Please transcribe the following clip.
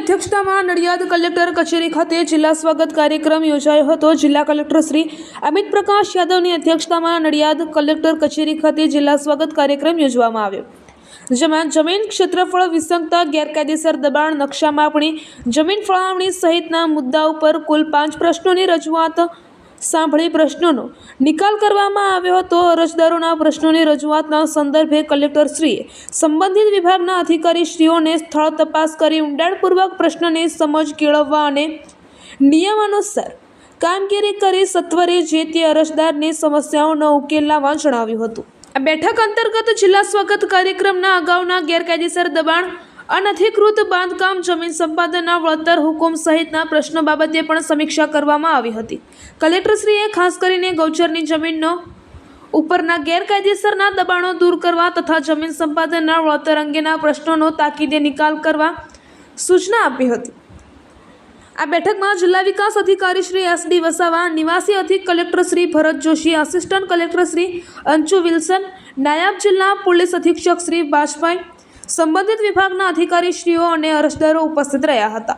અધ્યક્ષતામાં નડિયાદ કલેક્ટર કચેરી ખાતે જિલ્લા સ્વાગત કાર્યક્રમ યોજાયો હતો। જિલ્લા કલેક્ટર શ્રી અમિત પ્રકાશ યાદવની અધ્યક્ષતામાં નડિયાદ કલેક્ટર કચેરી ખાતે જિલ્લા સ્વાગત કાર્યક્રમ યોજવામાં આવ્યો, જેમાં જમીન ક્ષેત્રફળ વિસંગતતા, ગેરકાયદેસર દબાણ, નકશા માપણી, જમીન ફાળવણી સહિતના મુદ્દાઓ પર કુલ 5 પ્રશ્નોની રજૂઆત સાંભળી પ્રશ્નોનો નિકાલ કરવામાં આવ્યો હતો। અરજદારોના પ્રશ્નોની રજૂઆતના સંદર્ભે કલેક્ટરશ્રીએ સંબંધિત વિભાગના અધિકારીશ્રીઓને સ્થળ તપાસ કરી ઊંડાણપૂર્વક પ્રશ્નની સમજ કેળવવા અને નિયમાનુસાર કામગીરી કરી સત્વરે જે તે અરજદારની સમસ્યાઓનો ઉકેલ લાવવા જણાવ્યું હતું। આ બેઠક અંતર્ગત જિલ્લા સ્વાગત કાર્યક્રમના અગાઉના ગેરકાયદેસર દબાણ, અનધિકૃત બાંધકામ, જમીન સંપાદનના વળતર હુકમ સહિતના પ્રશ્નો બાબતે પણ સમીક્ષા કરવામાં આવી હતી। કલેક્ટરશ્રીએ ખાસ કરીને ગૌચરની જમીનો ઉપરના ગેરકાયદેસરના દબાણો દૂર કરવા તથા જમીન સંપાદનના વળતર અંગેના પ્રશ્નોનો તાકીદે નિકાલ કરવા સૂચના આપી હતી। આ બેઠકમાં જિલ્લા વિકાસ અધિકારી શ્રી એસ.ડી. વસાવા, નિવાસી અધિક collector Shri Bharat Joshi, assistant collector Shri Anshu Wilson, નાયબ જિલ્લા પોલીસ અધિક્ષક શ્રી બાજભાઈ, સંબંધિત વિભાગના અધિકારીશ્રીઓ અને અરજદારો ઉપસ્થિત રહ્યા હતા।